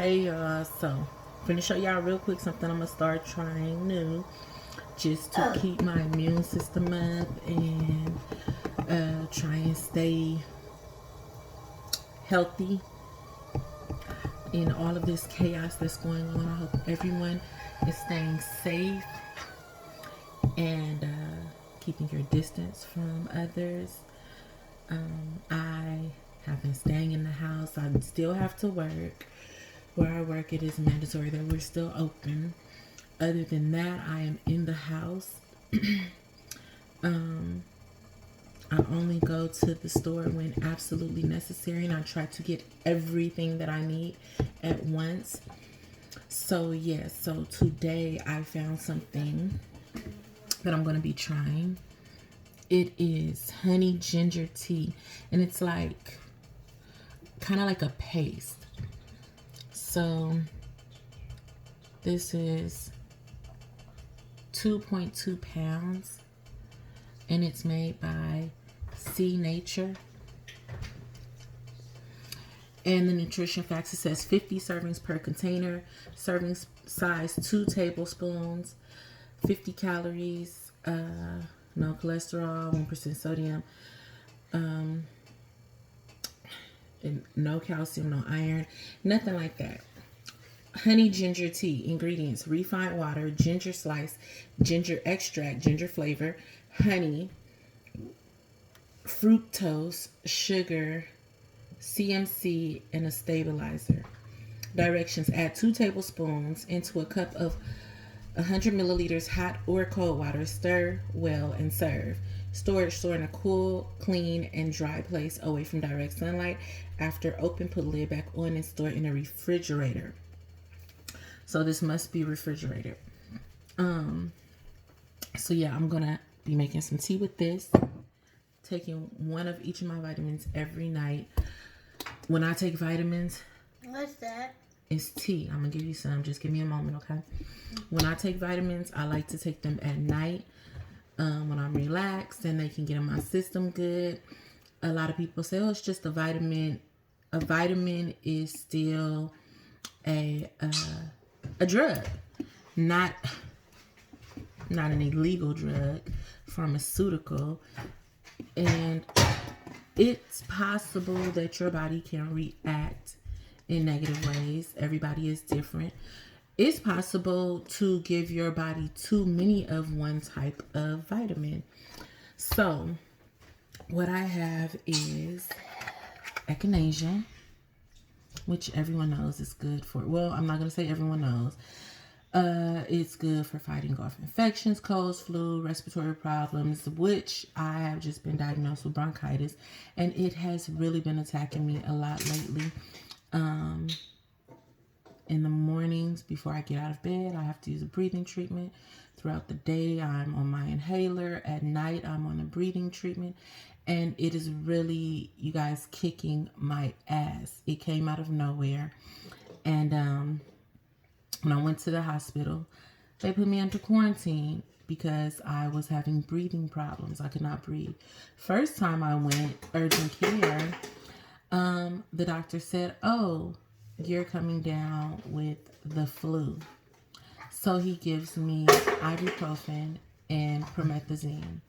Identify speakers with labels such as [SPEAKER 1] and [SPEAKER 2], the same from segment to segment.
[SPEAKER 1] Hey y'all, so gonna show y'all real quick something I'm gonna start trying new just to keep my immune system up and try and stay healthy in all of this chaos that's going on. I hope everyone is staying safe and keeping your distance from others. I have been staying in the house. I still have to work. Where I work, it is mandatory that we're still open. Other than that, I am in the house. I only go to the store when absolutely necessary, and I try to get everything that I need at once. So so today I found something that I'm going to be trying. It is honey ginger tea, and it's like kind of like a paste. So this is 2.2 pounds, and it's made by C Nature. And the nutrition facts, it says 50 servings per container, serving size 2 tablespoons, 50 calories, no cholesterol, 1% sodium, and no calcium, no iron, nothing like that. Honey ginger tea. Ingredients: refined water, ginger slice, ginger extract, ginger flavor, honey, fructose, sugar, CMC, and a stabilizer. Directions: add 2 tablespoons into a cup of 100 milliliters hot or cold water. Stir well and serve. Storage: store in a cool, clean, and dry place away from direct sunlight. After open, put lid back on and store in a refrigerator. So this must be refrigerated. So yeah, I'm gonna be making some tea with this. Taking one of each of my vitamins every night. When I take vitamins,
[SPEAKER 2] what's that?
[SPEAKER 1] It's tea. I'm gonna give you some. Just give me a moment, okay? When I take vitamins, I like to take them at night when I'm relaxed and they can get in my system good. A lot of people say, "Oh, it's just a vitamin." A vitamin is still a drug, not an illegal drug, pharmaceutical, and it's possible that your body can react in negative ways. Everybody is different. It's possible to give your body too many of one type of vitamin. So what I have is Echinacea, which everyone knows is good for, well, I'm not going to say everyone knows. It's good for fighting off infections, colds, flu, respiratory problems, which I have just been diagnosed with bronchitis, and it has really been attacking me a lot lately. In the mornings before I get out of bed, I have to use a breathing treatment. Throughout the day, I'm on my inhaler. At night, I'm on a breathing treatment. And it is really, you guys, kicking my ass. It came out of nowhere. And when I went to the hospital, they put me under quarantine because I was having breathing problems. I could not breathe. First time I went urgent care, the doctor said, "Oh, you're coming down with the flu." So he gives me ibuprofen and promethazine.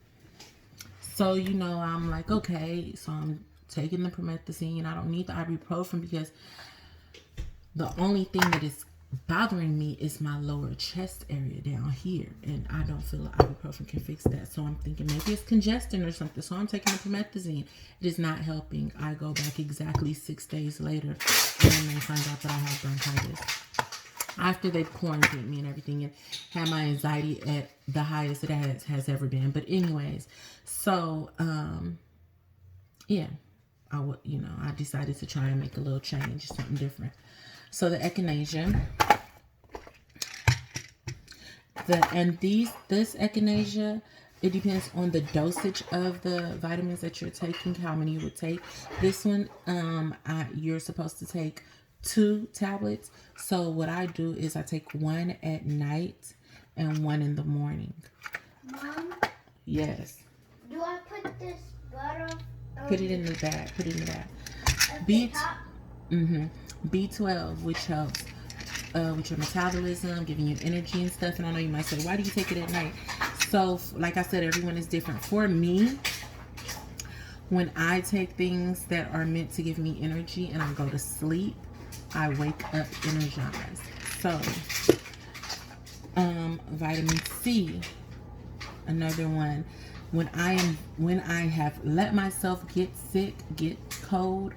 [SPEAKER 1] So, I'm like, okay, so I'm taking the promethazine. I don't need the ibuprofen because the only thing that is bothering me is my lower chest area down here, and I don't feel like ibuprofen can fix that. So I'm thinking maybe it's congestion or something. So I'm taking the promethazine. It is not helping. I go back exactly 6 days later, and then they find out that I have bronchitis. After they've quarantined me and everything, and had my anxiety at the highest it has ever been. But anyways, so I decided to try and make a little change, something different. So the Echinacea, this Echinacea, it depends on the dosage of the vitamins that you're taking, how many you would take. This one, you're supposed to take 2 tablets. So what I do is I take 1 at night and 1 in the morning.
[SPEAKER 2] Mom?
[SPEAKER 1] Yes.
[SPEAKER 2] Do I put this butter?
[SPEAKER 1] Put it in the bag. Put it in the bag.
[SPEAKER 2] The top?
[SPEAKER 1] B12, which helps with your metabolism, giving you energy and stuff. And I know you might say, why do you take it at night? So, like I said, everyone is different. For me, when I take things that are meant to give me energy and I go to sleep, I wake up energized. So, vitamin C, another one. When I have let myself get sick, get cold,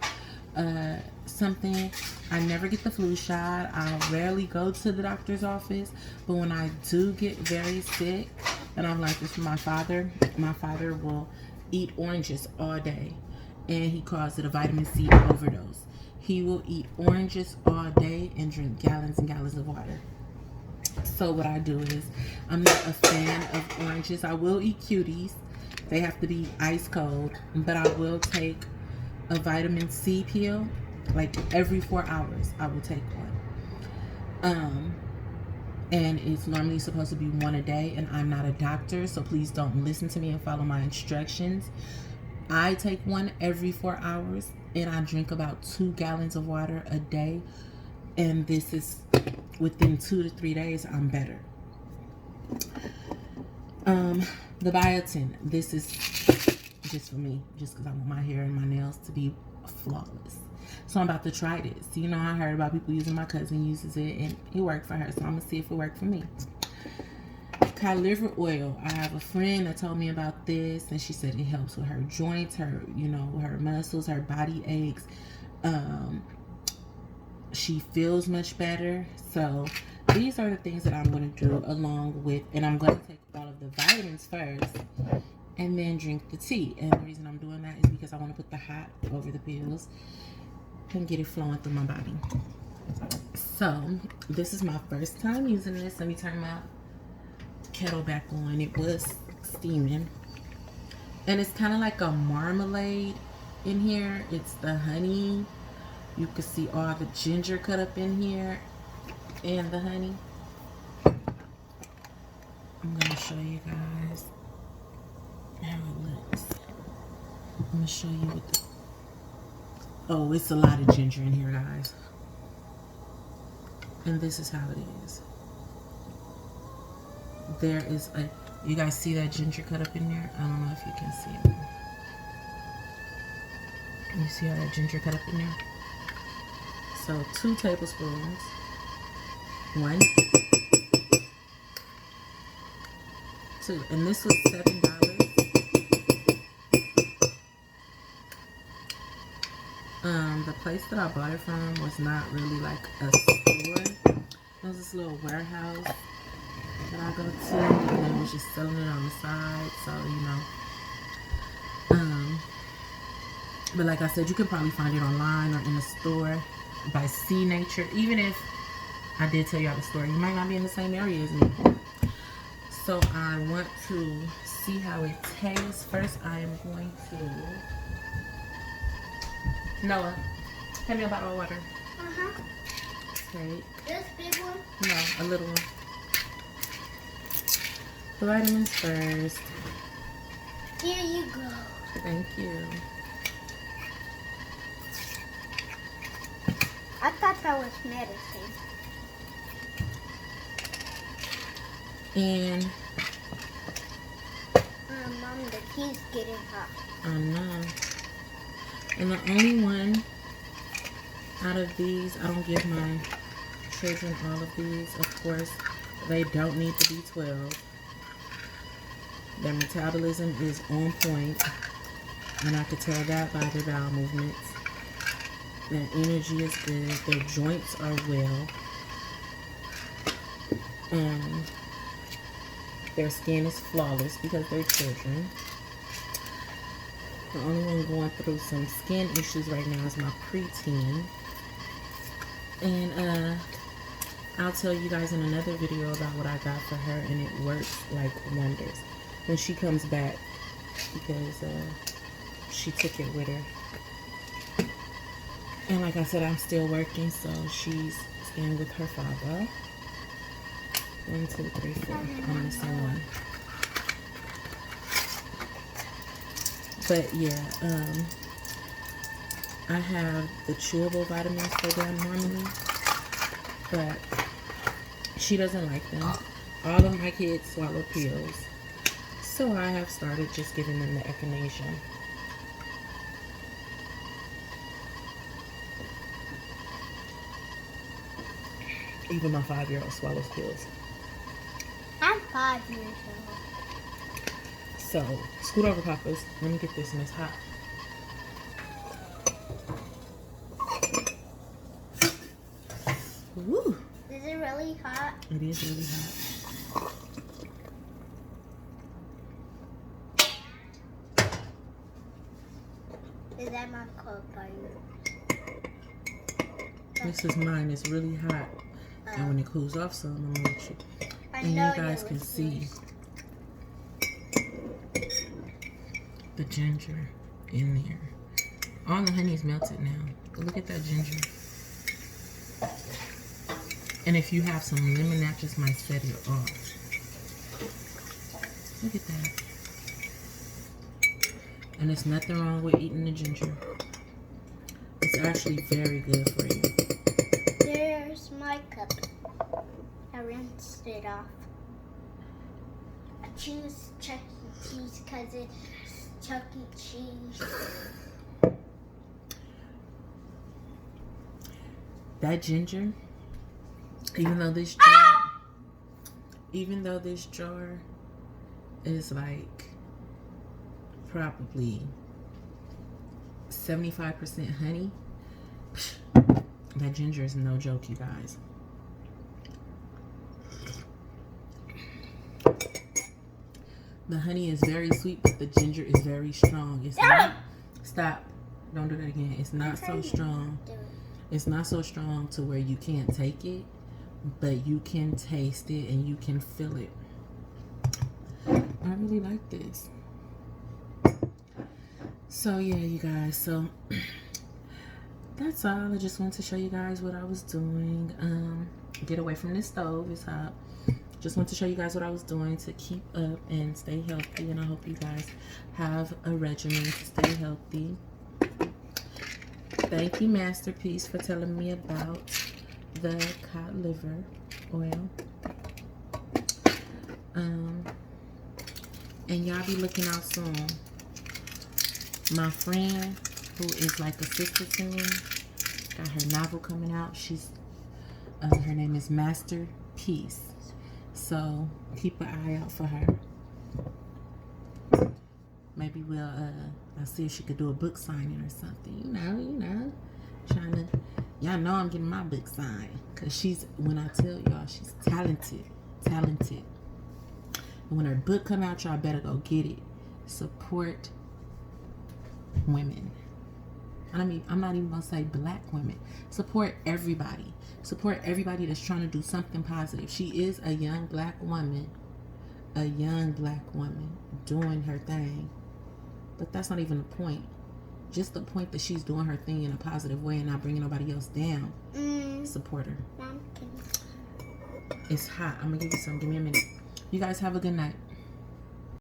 [SPEAKER 1] something, I never get the flu shot. I rarely go to the doctor's office, but when I do get very sick, and I'm like this from my father will eat oranges all day, and he calls it a vitamin C overdose. He will eat oranges all day and drink gallons and gallons of water. So what I do is, I'm not a fan of oranges. I will eat cuties. They have to be ice cold, but I will take a vitamin C pill. Like every 4 hours, I will take one. And it's normally supposed to be one a day, and I'm not a doctor, so please don't listen to me and follow my instructions. I take one every 4 hours, and I drink about 2 gallons of water a day. And this is within 2 to 3 days, I'm better. The biotin, this is just for me, just because I want my hair and my nails to be flawless. So I'm about to try this. You know, I heard about people using, my cousin uses it, and it worked for her, so I'm gonna see if it worked for me. Cod Liver Oil, I have a friend that told me about this, and she said it helps with her joints, her, you know, her muscles, her body aches. She feels much better. So these are the things that I'm going to do along with, and I'm going to take all of the vitamins first and then drink the tea. And the reason I'm doing that is because I want to put the hot over the pills and get it flowing through my body. So this is my first time using this. Let me turn my kettle back on. It was steaming, and it's kind of like a marmalade in here. It's the honey. You can see all the ginger cut up in here and the honey. I'm going to show you guys how it looks. I'm going to show you what the... Oh, it's a lot of ginger in here, guys. And this is how it is. There is a... You guys see that ginger cut up in there? I don't know if you can see it. You see how that ginger cut up in there? So 2 tablespoons, 1, 2, and this was $7. The place that I bought it from was not really like a store. It was this little warehouse that I go to, and they was just selling it on the side. So you know, but like I said, you can probably find it online or in a store by C Nature. Even if I did tell y'all the story, you might not be in the same area as me. So I want to see how it tastes. First, I am going to... Noah, hand me a bottle of water. Take...
[SPEAKER 2] This big one?
[SPEAKER 1] No, a little one. The vitamins first.
[SPEAKER 2] Here you go.
[SPEAKER 1] Thank you.
[SPEAKER 2] I thought that was medicine.
[SPEAKER 1] And...
[SPEAKER 2] Mom, the tea's getting hot.
[SPEAKER 1] I know. And the only one out of these, I don't give my children all of these. Of course, they don't need the B12. Their metabolism is on point, and I could tell that by their bowel movements. Their energy is good. Their joints are well. Their skin is flawless because they're children. The only one going through some skin issues right now is my preteen. And I'll tell you guys in another video about what I got for her, and it works like wonders when she comes back, because she took it with her. And like I said, I'm still working, so she's staying with her father. 1, 2, 3, 4. I'm missing one. But yeah, I have the chewable vitamins for them normally, but she doesn't like them. All of my kids swallow pills, so I have started just giving them the Echinacea. Even my 5-year-old swallows pills.
[SPEAKER 2] I'm 5 years old.
[SPEAKER 1] So, scoot over, Papas. Let me get this, and it's hot. Woo!
[SPEAKER 2] Is it really hot?
[SPEAKER 1] It is really hot.
[SPEAKER 2] Is that my cup? Are you?
[SPEAKER 1] This is mine. It's really hot. And when it cools off some, I'm gonna let you. And you guys can see the ginger in there. All the honey is melted now. Look at that ginger. And if you have some lemon, that just might set it off. Look at that. And there's nothing wrong with eating the ginger. It's actually very good for you.
[SPEAKER 2] There's my cup. I rinsed it off. I choose Chuck E. Cheese because it's Chuck E. Cheese.
[SPEAKER 1] That ginger, even though this jar is like probably 75% honey, that ginger is no joke, you guys. The honey is very sweet, but the ginger is very strong. It's not, stop, don't do that again. It's not so strong. It's not so strong to where you can't take it, but you can taste it and you can feel it. I really like this. So yeah, you guys, so that's all. I just wanted to show you guys what I was doing. Get away from this stove, it's hot. Just want to show you guys what I was doing to keep up and stay healthy, and I hope you guys have a regimen to stay healthy. Thank you, Masterpiece, for telling me about the cod liver oil. And y'all be looking out soon. My friend, who is like a sister to me, got her novel coming out. She's her name is Masterpiece. So keep an eye out for her. Maybe I'll see if she could do a book signing or something. You know, trying to, y'all know I'm getting my book signed. Cause when I tell y'all, she's talented. And when her book come out, y'all better go get it. Support women. I'm not even gonna say black women. Support everybody. Support everybody that's trying to do something positive. She is a young black woman doing her thing. But that's not even the point. Just the point that she's doing her thing in a positive way and not bringing nobody else down. Support her. It's hot. I'm gonna give you some. Give me a minute. You guys have a good night.